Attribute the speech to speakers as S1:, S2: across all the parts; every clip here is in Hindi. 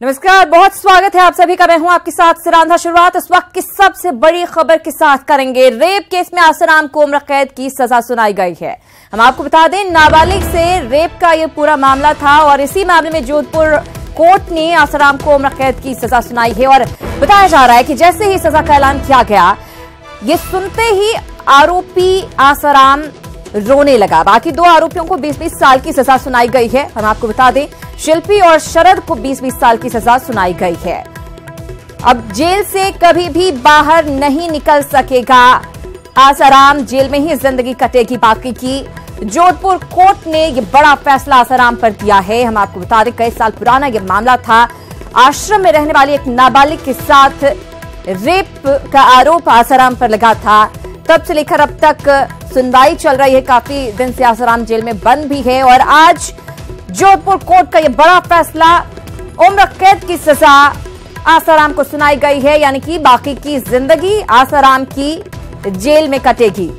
S1: नमस्कार, बहुत स्वागत है आप सभी का। मैं हूं आपके साथ सिरांधा। शुरुआत इस वक्त की सबसे बड़ी खबर के साथ करेंगे। रेप केस में आसाराम को उम्र कैद की सजा सुनाई गई है। हम आपको बता दें, नाबालिग से रेप का यह पूरा मामला था और इसी मामले में जोधपुर कोर्ट ने आसाराम को उम्र कैद की सजा सुनाई है। और बताया जा रहा है कि जैसे ही सजा का ऐलान किया गया, ये सुनते ही आरोपी आसाराम रोने लगा। बाकी दो आरोपियों को 20-20 साल की सजा सुनाई गई है। हम आपको बता दें, शिल्पी और शरद को 20-20 साल की सजा सुनाई गई है। अब जेल से कभी भी बाहर नहीं निकल सकेगा आसाराम, जेल में ही जिंदगी कटेगी बाकी की। जोधपुर कोर्ट ने यह बड़ा फैसला आसाराम पर दिया है। हम आपको बता दें, कई साल पुराना यह मामला था। आश्रम में रहने वाली एक नाबालिग के साथ रेप का आरोप आसाराम पर लगा था। तब से लेकर अब तक सुनवाई चल रही है। काफी दिन से आसाराम जेल में बंद भी है और आज जोधपुर कोर्ट का यह बड़ा फैसला, उम्र कैद की सजा आसाराम को सुनाई गई है। यानी कि बाकी की जिंदगी आसाराम की जेल में कटेगी।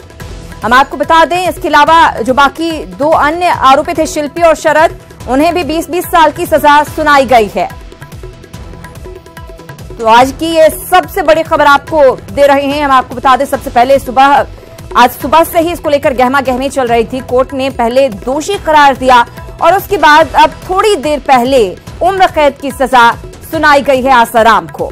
S1: हम आपको बता दें, इसके अलावा जो बाकी दो अन्य आरोपी थे, शिल्पी और शरद, उन्हें भी 20-20 साल की सजा सुनाई गई है। तो आज की ये सबसे बड़ी खबर आपको दे रहे हैं। हम आपको बता दें, सबसे पहले आज सुबह से ही इसको लेकर गहमा गहमी चल रही थी। कोर्ट ने पहले दोषी करार दिया और उसके बाद अब थोड़ी देर पहले उम्र कैद की सजा सुनाई गई है आसाराम को।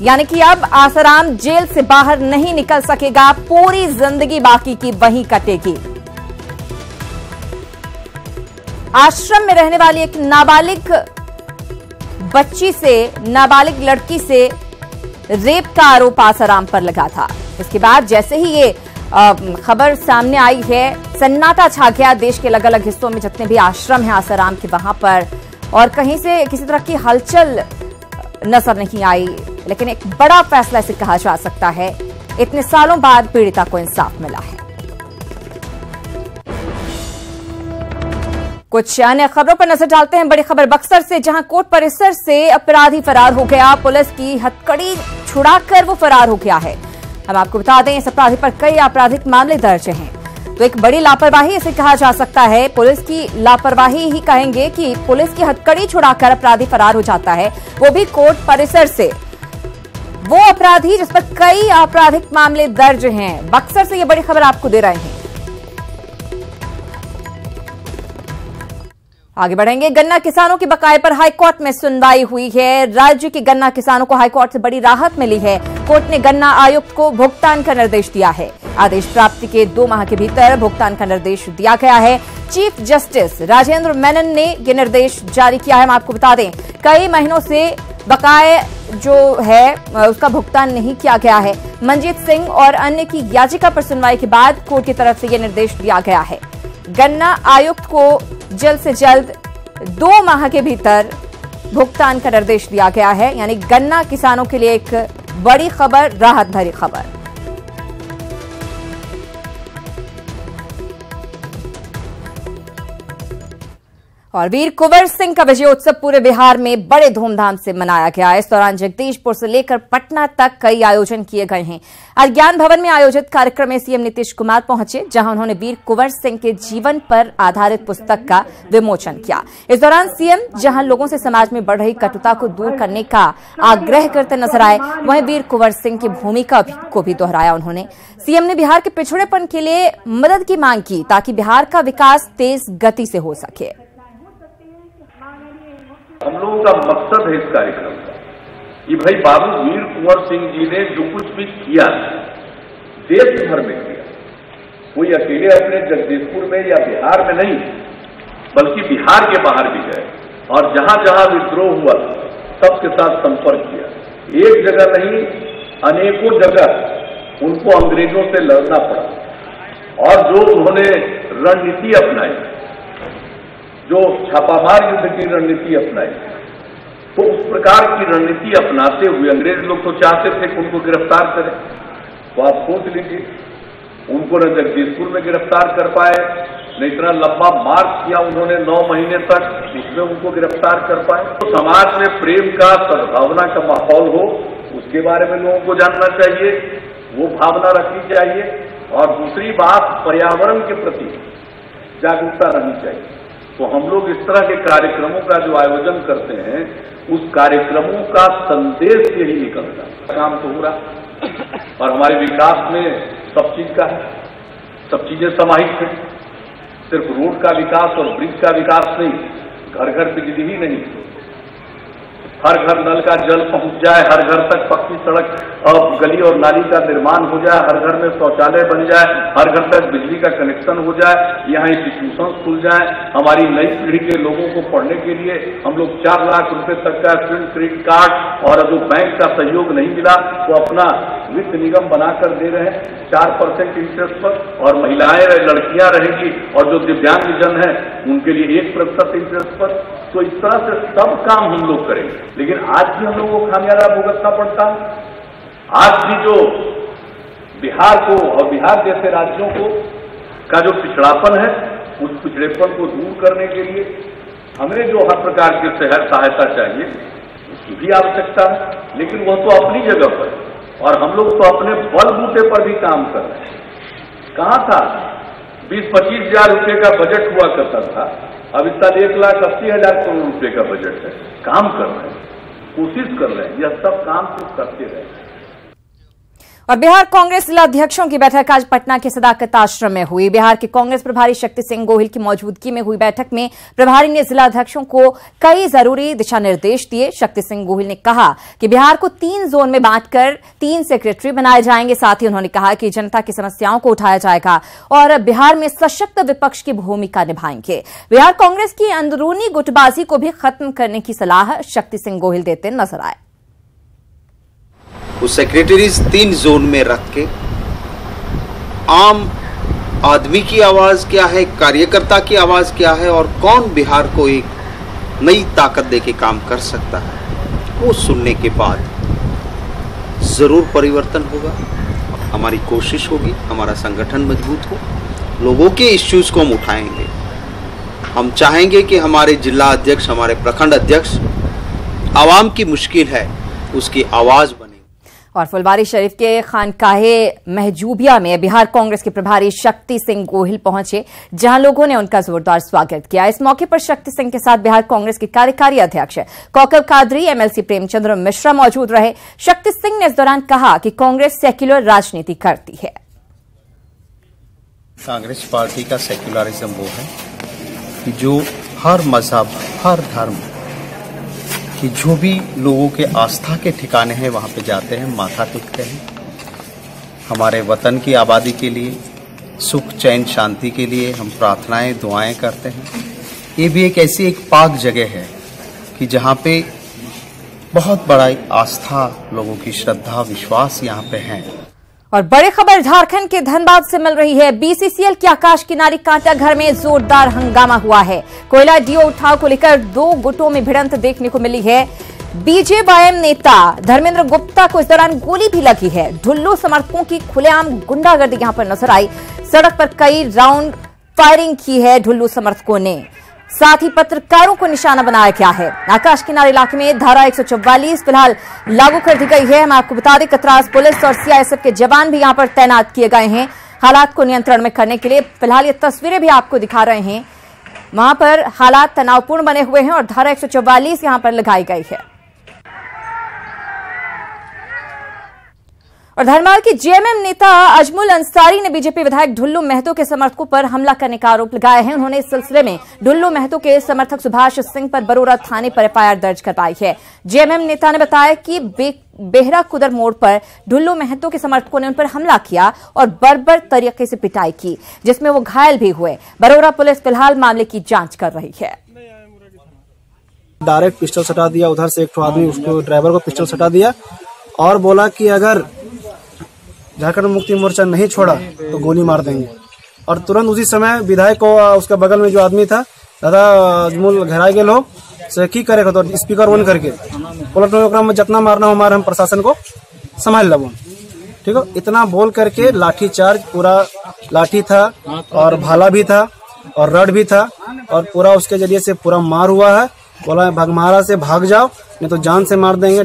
S1: यानी कि अब आसाराम जेल से बाहर नहीं निकल सकेगा, पूरी जिंदगी बाकी की वहीं कटेगी। आश्रम में रहने वाली एक नाबालिग बच्ची से, नाबालिग लड़की से रेप का आरोप आसाराम पर लगा था। इसके बाद जैसे ही ये खबर सामने आई है, सन्नाटा छा गया देश के अलग अलग हिस्सों में। जितने भी आश्रम हैं आसाराम के, वहां पर और कहीं से किसी तरह की हलचल नजर नहीं आई। लेकिन एक बड़ा फैसला इसे कहा जा सकता है। इतने सालों बाद पीड़िता को इंसाफ मिला है। कुछ अन्य खबरों पर नजर डालते हैं। बड़ी खबर बक्सर से, जहां कोर्ट परिसर से अपराधी फरार हो गया। पुलिस की हथकड़ी छुड़ाकर वो फरार हो गया है। हम आपको बता दें, इस अपराधी पर कई आपराधिक मामले दर्ज हैं। तो एक बड़ी लापरवाही इसे कहा जा सकता है। पुलिस की लापरवाही ही कहेंगे कि पुलिस की हथकड़ी छुड़ाकर अपराधी फरार हो जाता है, वो भी कोर्ट परिसर से। वो अपराधी जिस पर कई आपराधिक मामले दर्ज हैं। बक्सर से ये बड़ी खबर आपको दे रहे हैं। आगे बढ़ेंगे। गन्ना किसानों के बकाये पर हाईकोर्ट में सुनवाई हुई है। राज्य के गन्ना किसानों को हाईकोर्ट से बड़ी राहत मिली है। कोर्ट ने गन्ना आयुक्त को भुगतान का निर्देश दिया है। आदेश प्राप्ति के 2 माह के भीतर भुगतान का निर्देश दिया गया है। चीफ जस्टिस राजेंद्र मेनन ने यह निर्देश जारी किया है। हम आपको बता दें, कई महीनों से बकाये जो है उसका भुगतान नहीं किया गया है। मंजीत सिंह और अन्य की याचिका पर सुनवाई के बाद कोर्ट की तरफ से यह निर्देश दिया गया है। गन्ना आयुक्त को जल्द से जल्द 2 माह के भीतर भुगतान का निर्देश दिया गया है। यानी गन्ना किसानों के लिए एक बड़ी खबर, राहत भरी खबर। और वीर कुंवर सिंह का विजयोत्सव पूरे बिहार में बड़े धूमधाम से मनाया गया। इस दौरान जगदीशपुर से लेकर पटना तक कई आयोजन किए गए हैं। आज ज्ञान भवन में आयोजित कार्यक्रम में सीएम नीतीश कुमार पहुंचे, जहां उन्होंने वीर कुंवर सिंह के जीवन पर आधारित पुस्तक का विमोचन किया। इस दौरान सीएम जहां लोगों से समाज में बढ़ रही कटुता को दूर करने का आग्रह करते नजर आए, वहीं वीर कुंवर सिंह की भूमिका को भी दोहराया। उन्होंने सीएम ने बिहार के पिछड़ेपन के लिए मदद की मांग की, ताकि बिहार का विकास तेज गति से हो सके।
S2: हम लोगों का मकसद है इस कार्यक्रम का कि भाई बाबू वीर कुंवर सिंह जी ने जो कुछ भी किया देश भर में किया, कोई अकेले अपने जगदीशपुर में या बिहार में नहीं, बल्कि बिहार के बाहर भी गए और जहां जहां विद्रोह हुआ सबके साथ संपर्क किया। एक जगह नहीं, अनेकों जगह उनको अंग्रेजों से लड़ना पड़ा और जो उन्होंने रणनीति अपनाई, जो छापामार युद्ध की रणनीति अपनाई, तो उस प्रकार की रणनीति अपनाते हुए अंग्रेज लोग तो चाहते थे कि उनको गिरफ्तार करें। तो आप सोच लीजिए, उनको न जगदीशपुर में गिरफ्तार कर पाए, न इतना लंबा मार्च किया उन्होंने 9 महीने तक, उसमें उनको गिरफ्तार कर पाए। तो समाज में प्रेम का, सद्भावना का माहौल हो, उसके बारे में लोगों को जानना चाहिए, वो भावना रखनी चाहिए। और दूसरी बात, पर्यावरण के प्रति जागरूकता रहनी चाहिए। तो हम लोग इस तरह के कार्यक्रमों का जो आयोजन करते हैं, उस कार्यक्रमों का संदेश यही निकलता है। काम तो हो रहा और हमारे विकास में सब चीज का है, सब चीजें समाहित हैं। सिर्फ रोड का विकास और ब्रिज का विकास नहीं, घर घर बिजली ही नहीं, हर घर नल का जल पहुंच जाए, हर घर तक पक्की सड़क और गली और नाली का निर्माण हो जाए, हर घर में शौचालय बन जाए, हर घर तक बिजली का कनेक्शन हो जाए, यहाँ इंस्टीट्यूशन खुल जाए। हमारी नई पीढ़ी के लोगों को पढ़ने के लिए हम लोग 4 लाख रुपए तक का स्टूडेंट क्रेडिट कार्ड, और जो बैंक का सहयोग नहीं मिला तो अपना वित्त निगम बनाकर दे रहे हैं 4% इंटरेस्ट पर, और महिलाएं लड़कियां रहेंगी और जो दिव्यांग जन है उनके लिए 1% इंटरेस्ट पर। तो इस तरह से सब काम हम लोग करेंगे, लेकिन आज भी हम लोगों को खामियाजा भुगतना पड़ता है। आज भी जो बिहार को और बिहार जैसे राज्यों को का जो पिछड़ापन है, उस पिछड़ेपन को दूर करने के लिए हमें जो हर प्रकार की सहायता चाहिए उसकी भी आवश्यकता है, लेकिन वह तो अपनी जगह पर, और हम लोग तो अपने बलबूते पर भी काम कर रहे हैं। कहाँ था 20-25 हजार रुपये का बजट हुआ करता था, अब इस साल 1,80,000 करोड़ रुपए का बजट है। काम कर रहे हैं, कोशिश कर रहे हैं, यह सब काम तो करते रहे।
S1: और बिहार कांग्रेस जिला अध्यक्षों की बैठक आज पटना के सदाकत आश्रम में हुई। बिहार के कांग्रेस प्रभारी शक्ति सिंह गोहिल की मौजूदगी में हुई बैठक में प्रभारी ने जिला अध्यक्षों को कई जरूरी दिशा निर्देश दिए। शक्ति सिंह गोहिल ने कहा कि बिहार को 3 जोन में बांटकर 3 सेक्रेटरी बनाए जाएंगे। साथ ही उन्होंने कहा कि जनता की समस्याओं को उठाया जाएगा और बिहार में सशक्त विपक्ष की भूमिका निभाएंगे। बिहार कांग्रेस की अंदरूनी गुटबाजी को भी खत्म करने की सलाह शक्ति सिंह गोहिल देते नजर आए।
S3: वो सेक्रेटरीज 3 जोन में रख के आम आदमी की आवाज क्या है, कार्यकर्ता की आवाज क्या है, और कौन बिहार को एक नई ताकत देके काम कर सकता है, वो सुनने के बाद जरूर परिवर्तन होगा। हमारी कोशिश होगी, हमारा संगठन मजबूत हो, लोगों के इश्यूज को हम उठाएंगे। हम चाहेंगे कि हमारे जिला अध्यक्ष, हमारे प्रखंड अध्यक्ष आवाम की मुश्किल है उसकी आवाज बने।
S1: और फुलवारी शरीफ के खानकाहे महजूबिया में बिहार कांग्रेस के प्रभारी शक्ति सिंह गोहिल पहुंचे, जहां लोगों ने उनका जोरदार स्वागत किया। इस मौके पर शक्ति सिंह के साथ बिहार कांग्रेस के कार्यकारी अध्यक्ष कौकब कादरी, एमएलसी प्रेमचंद्र मिश्रा मौजूद रहे। शक्ति सिंह ने इस दौरान कहा कि कांग्रेस सेक्युलर राजनीति करती है।
S3: कांग्रेस पार्टी का सेक्युलरिज्म वो है कि जो हर मजहब, हर धर्म कि जो भी लोगों के आस्था के ठिकाने हैं वहाँ पे जाते हैं, माथा टेकते हैं। हमारे वतन की आबादी के लिए, सुख चैन शांति के लिए हम प्रार्थनाएं दुआएं करते हैं। ये भी एक ऐसी एक पाक जगह है कि जहाँ पे बहुत बड़ा आस्था, लोगों की श्रद्धा विश्वास यहाँ पे है।
S1: और बड़ी खबर झारखंड के धनबाद से मिल रही है। बीसीसीएल के आकाश किनारी कांटा घर में जोरदार हंगामा हुआ है। कोयला डीओ उठाव को लेकर 2 गुटों में भिड़ंत देखने को मिली है। बीजेवाईएम नेता धर्मेंद्र गुप्ता को इस दौरान गोली भी लगी है। ढुल्लू समर्थकों की खुलेआम गुंडागर्दी यहां पर नजर आई। सड़क पर कई राउंड फायरिंग की है ढुल्लू समर्थकों ने, साथ ही पत्रकारों को निशाना बनाया गया है। आकाश किनारे इलाके में धारा 144 फिलहाल लागू कर दी गई है। हम आपको बता दें कतरास पुलिस और सीआईएसएफ के जवान भी यहां पर तैनात किए गए हैं हालात को नियंत्रण में करने के लिए। फिलहाल ये तस्वीरें भी आपको दिखा रहे हैं, वहां पर हालात तनावपूर्ण बने हुए हैं और धारा 144 यहां पर लगाई गई है। और धनबाद के जेएमएम नेता अजमुल अंसारी ने बीजेपी विधायक ढुल्लू महतो के समर्थकों पर हमला करने का आरोप लगाया है। उन्होंने इस सिलसिले में ढुल्लू महतो के समर्थक सुभाष सिंह पर बरोरा थाने पर एफआईआर दर्ज करवाई है। जेएमएम नेता ने बताया कि बेहरा कुदर मोड़ पर ढुल्लू महतो के समर्थकों ने उन पर हमला किया और बर्बर तरीके से पिटाई की, जिसमें वो घायल भी हुए। बरोरा पुलिस फिलहाल मामले की जांच कर रही है।
S4: डायरेक्ट पिस्टल सटा दिया, उधर से एक आदमी उसको ड्राइवर को पिस्टल सटा दिया और बोला कि अगर झारखंड मुक्ति मोर्चा नहीं छोड़ा तो गोली मार देंगे। और तुरंत उसी समय विधायक को उसका बगल में जो आदमी था दादा अजमुल घेरा गेल हो से की करेगा तो स्पीकर ऑन करके पुलिस में जितना मारना हो मार, हम प्रशासन को संभाल लो, ठीक है। इतना बोल करके लाठी चार्ज, पूरा लाठी था और भाला भी था और रड भी था और पूरा उसके जरिए से पूरा मार हुआ है। बोला महाराज से भाग जाओ नहीं तो जान से मार देंगे।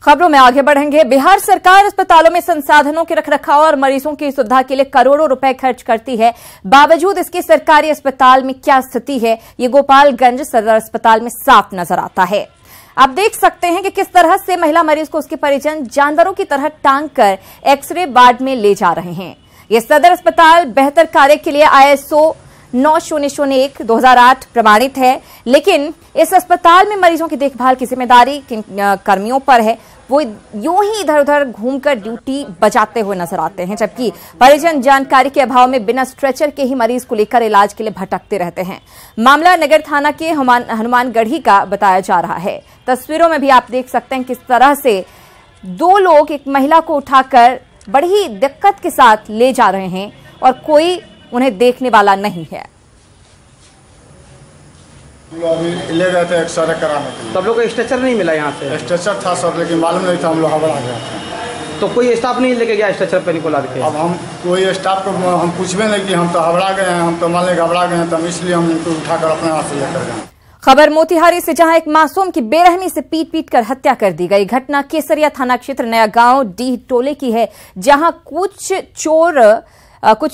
S1: खबरों में आगे बढ़ेंगे। बिहार सरकार अस्पतालों में संसाधनों के रखरखाव और मरीजों की सुविधा के लिए करोड़ों रुपए खर्च करती है। बावजूद इसके सरकारी अस्पताल में क्या स्थिति है, ये गोपालगंज सदर अस्पताल में साफ नजर आता है। आप देख सकते हैं कि किस तरह से महिला मरीज को उसके परिजन जानवरों की तरह टांग कर एक्सरे वार्ड में ले जा रहे हैं। यह सदर अस्पताल बेहतर कार्य के लिए ISO 9001/2008 प्रमाणित है, लेकिन इस अस्पताल में मरीजों की देखभाल की जिम्मेदारी किन कर्मियों पर है, वो यूं ही इधर उधर घूमकर ड्यूटी बजाते हुए नजर आते हैं, जबकि परिजन जानकारी के अभाव में बिना स्ट्रेचर के ही मरीज को लेकर इलाज के लिए भटकते रहते हैं। मामला नगर थाना के हनुमानगढ़ी का बताया जा रहा है। तस्वीरों में भी आप देख सकते हैं किस तरह से दो लोग एक महिला को उठाकर बड़ी ही दिक्कत के साथ ले जा रहे हैं और कोई उन्हें देखने वाला नहीं है।
S5: अभी ले गए थे एक्सरे कराने के लिए।
S6: सब लोग को स्ट्रेचर नहीं मिला यहाँ से?
S5: स्ट्रेचर था सर, लेकिन मालूम नहीं था, हम लोग हबड़ा गया था।
S6: तो कोई स्टाफ नहीं लेके गया स्ट्रेचर पे निकोला के?
S5: अब हम कोई स्टाफ को हम पूछवे नहीं कि हम तो हबड़ा गए हैं, हम तो मान लें घबरा गए हैं, तो इसलिए हम इनको उठाकर अपने हाथ से लेकर गए।
S1: खबर मोतिहारी से, जहां एक मासूम की बेरहमी से पीट कर हत्या कर दी गई। घटना केसरिया थाना क्षेत्र नया गांव डीह टोले की है, जहां कुछ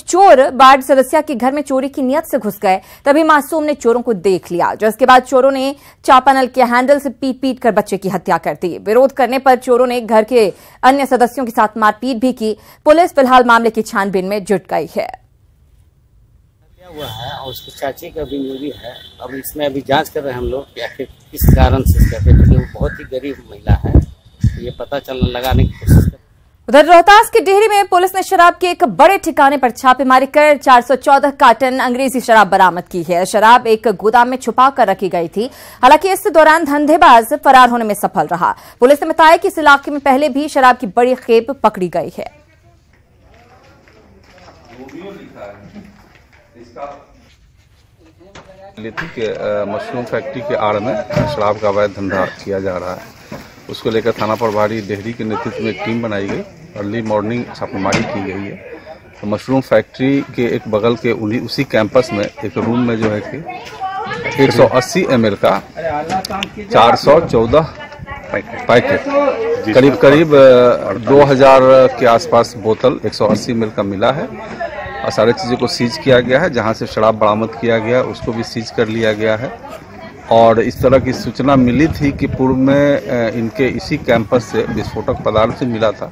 S1: चोर वार्ड सदस्य के घर में चोरी की नियत से घुस गए। तभी मासूम ने चोरों को देख लिया, जिसके बाद चोरों ने चापानल के हैंडल से पीट कर बच्चे की हत्या कर दी। विरोध करने पर चोरों ने घर के अन्य सदस्यों के साथ मारपीट भी की। पुलिस फिलहाल मामले की छानबीन में जुट गई है।
S7: हुआ है और उसकी चाची का भी न्यूरी है। अब इसमें अभी जांच कर रहे हैं हम लोग कि आखिर किस कारण से इसका, क्योंकि वो बहुत ही गरीब महिला है, तो ये पता चलने लगाने की कोशिश कर।
S1: उधर रोहतास के डेहरी में पुलिस ने शराब के एक बड़े ठिकाने पर छापेमारी कर 414 कार्टन अंग्रेजी शराब बरामद की है। शराब एक गोदाम में छुपा कर रखी गई थी। हालांकि इस दौरान धंधेबाज फरार होने में सफल रहा। पुलिस ने बताया कि इस इलाके में पहले भी शराब की बड़ी खेप पकड़ी गई है।
S8: मशरूम फैक्ट्री के आड़ में शराब का अवैध धंधा किया जा रहा है। उसको लेकर थाना प्रभारी डेहरी के नेतृत्व में एक टीम बनाई गई। अर्ली मॉर्निंग छापेमारी की गई है। तो मशरूम फैक्ट्री के एक बगल के उसी कैंपस में एक रूम में जो है कि 180 ml का 414 पैकेट करीब 2000 के आसपास बोतल 180 ml का मिला है और सारी चीज़ों को सीज किया गया है। जहां से शराब बरामद किया गया उसको भी सीज कर लिया गया है। और इस तरह की सूचना मिली थी कि पूर्व में इनके इसी कैंपस से विस्फोटक पदार्थ से मिला था।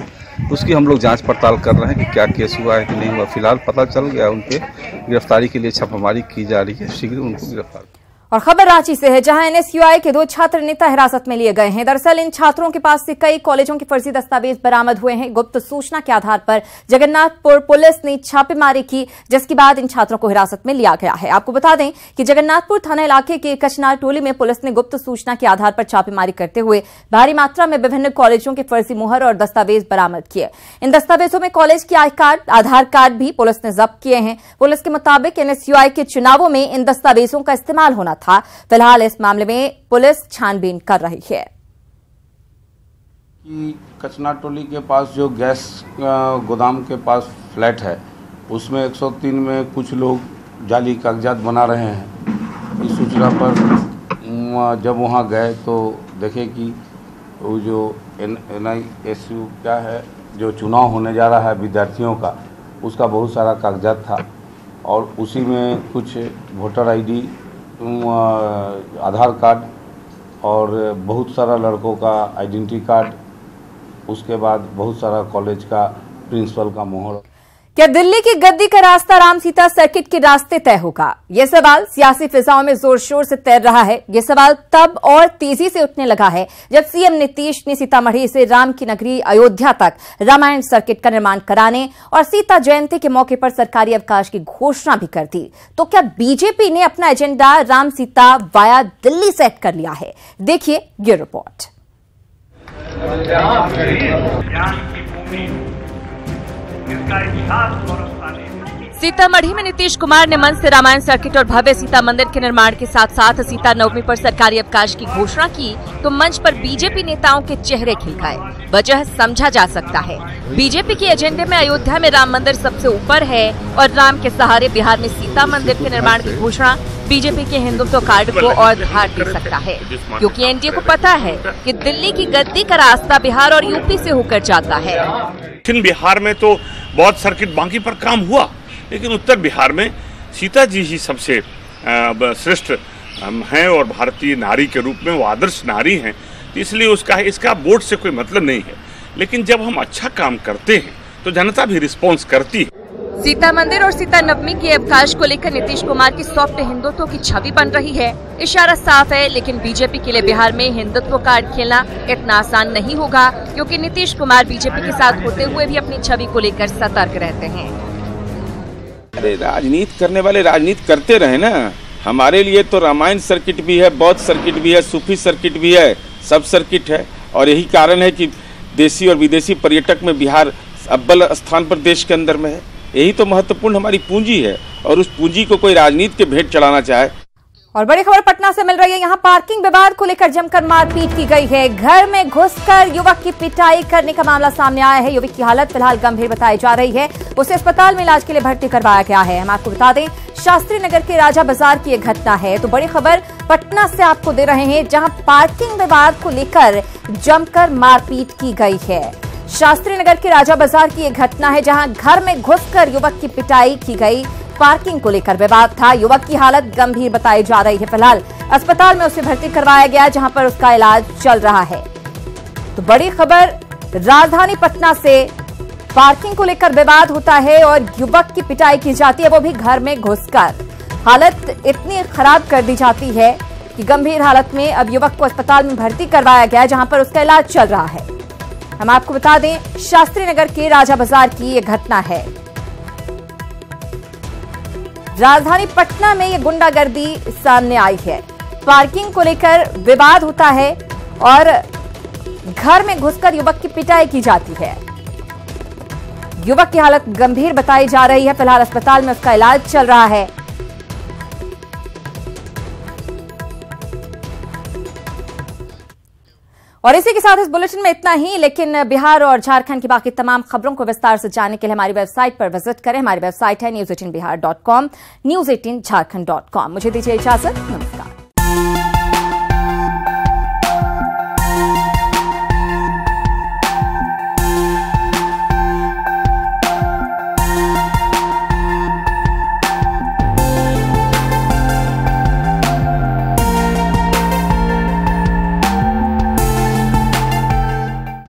S8: उसकी हम लोग जांच पड़ताल कर रहे हैं कि क्या केस हुआ है कि नहीं हुआ। फिलहाल पता चल गया, उनके गिरफ्तारी के लिए छापेमारी की जा रही है। शीघ्र उनको गिरफ्तार।
S1: और खबर रांची से है, जहां NSUI के 2 छात्र नेता हिरासत में लिए गए हैं। दरअसल इन छात्रों के पास से कई कॉलेजों के फर्जी दस्तावेज बरामद हुए हैं। गुप्त सूचना के आधार पर जगन्नाथपुर पुलिस ने छापेमारी की, जिसके बाद इन छात्रों को हिरासत में लिया गया है। आपको बता दें कि जगन्नाथपुर थाना इलाके के कचनार टोली में पुलिस ने गुप्त सूचना के आधार पर छापेमारी करते हुए भारी मात्रा में विभिन्न कॉलेजों के फर्जी मुहर और दस्तावेज बरामद किए। इन दस्तावेजों में कॉलेज के आई कार्ड, आधार कार्ड भी पुलिस ने जब्त किए हैं। पुलिस के मुताबिक NSUI के चुनावों में इन दस्तावेजों का इस्तेमाल होना था। फिलहाल इस मामले में पुलिस छानबीन कर रही है।
S9: कचना टोली के पास जो गैस गोदाम के पास फ्लैट है, उसमें 103 में कुछ लोग जाली कागजात बना रहे हैं। इस सूचना पर जब वहां गए तो देखे कि वो जो NISU क्या है, जो चुनाव होने जा रहा है विद्यार्थियों का, उसका बहुत सारा कागजात था और उसी में कुछ वोटर ID, आधार कार्ड और बहुत सारा लड़कों का आइडेंटिटी कार्ड, उसके बाद बहुत सारा कॉलेज का प्रिंसिपल का मोहर।
S1: क्या दिल्ली की गद्दी का रास्ता राम सीता सर्किट के रास्ते तय होगा? यह सवाल सियासी फिजाओं में जोर शोर से तैर रहा है। यह सवाल तब और तेजी से उठने लगा है जब सीएम नीतीश ने सीतामढ़ी से राम की नगरी अयोध्या तक रामायण सर्किट का निर्माण कराने और सीता जयंती के मौके पर सरकारी अवकाश की घोषणा भी कर दी। तो क्या बीजेपी ने अपना agenda Ram Sita via Delhi set कर लिया है? देखिए ये रिपोर्ट। सीतामढ़ी में नीतीश कुमार ने मंच से रामायण सर्किट और भव्य सीता मंदिर के निर्माण के साथ साथ सीता नवमी पर सरकारी अवकाश की घोषणा की तो मंच पर बीजेपी नेताओं के चेहरे खिल गए। वजह समझा जा सकता है। बीजेपी के एजेंडे में अयोध्या में राम मंदिर सबसे ऊपर है और राम के सहारे बिहार में सीता मंदिर के निर्माण की घोषणा बीजेपी के हिंदुत्व कार्ड को और धार दे सकता है, क्योंकि एनडीए को पता है कि दिल्ली की गद्दी का रास्ता बिहार और यूपी से होकर जाता है।
S10: दक्षिण बिहार में तो बहुत सर्किट बाकी पर काम हुआ, लेकिन उत्तर बिहार में सीता जी ही सबसे श्रेष्ठ हैं और भारतीय नारी के रूप में वो आदर्श नारी हैं, तो इसलिए इसका वोट से कोई मतलब नहीं है। लेकिन जब हम अच्छा काम करते हैं तो जनता भी रिस्पॉन्स करती है।
S1: सीता मंदिर और सीता नवमी के अवकाश को लेकर नीतीश कुमार की सॉफ्ट हिंदुत्व की छवि बन रही है। इशारा साफ है, लेकिन बीजेपी के लिए बिहार में हिंदुत्व कार्ड खेलना इतना आसान नहीं होगा, क्योंकि नीतीश कुमार बीजेपी के साथ होते हुए भी अपनी छवि को लेकर सतर्क रहते हैं।
S11: अरे राजनीति करने वाले राजनीति करते रहे ना। हमारे लिए तो रामायण सर्किट भी है, बौद्ध सर्किट भी है, सूफी सर्किट भी है, सब सर्किट है। और यही कारण है कि देशी और विदेशी पर्यटक में बिहार अव्वल स्थान पर देश के अंदर में है। यही तो महत्वपूर्ण हमारी पूंजी है, और उस पूंजी को कोई राजनीति के भेंट चढ़ाना चाहे।
S1: और बड़ी खबर पटना से मिल रही है। यहाँ पार्किंग विवाद को लेकर जमकर मारपीट की गई है। घर में घुसकर युवक की पिटाई करने का मामला सामने आया है। युवक की हालत फिलहाल गंभीर बताई जा रही है। उसे अस्पताल में इलाज के लिए भर्ती करवाया गया है। हम आपको बता दें, शास्त्री नगर के राजा बाजार की यह घटना है। तो बड़ी खबर पटना से आपको दे रहे हैं, जहां पार्किंग विवाद को लेकर जमकर मारपीट की गई है। शास्त्री नगर के राजा बाजार की यह घटना है, जहां घर में घुसकर युवक की पिटाई की गई। पार्किंग को लेकर विवाद था। युवक की हालत गंभीर बताई जा रही है। फिलहाल अस्पताल में उसे भर्ती करवाया गया, जहां पर उसका इलाज चल रहा है। तो बड़ी खबर राजधानी पटना से, पार्किंग को लेकर विवाद होता है और युवक की पिटाई की जाती है, वो भी घर में घुसकर। हालत इतनी खराब कर दी जाती है कि गंभीर हालत में अब युवक को अस्पताल में भर्ती करवाया गया, जहां पर उसका इलाज चल रहा है। हम आपको बता दें, शास्त्री नगर के राजा बाजार की यह घटना है। राजधानी पटना में ये गुंडागर्दी सामने आई है। पार्किंग को लेकर विवाद होता है और घर में घुसकर युवक की पिटाई की जाती है। युवक की हालत गंभीर बताई जा रही है। फिलहाल अस्पताल में उसका इलाज चल रहा है। और इसी के साथ इस बुलेटिन में इतना ही, लेकिन बिहार और झारखंड की बाकी तमाम खबरों को विस्तार से जानने के लिए हमारी वेबसाइट पर विजिट करें। हमारी वेबसाइट है news18bihar.com, news18jharkhand.com। मुझे दीजिए इजाजत, नमस्कार।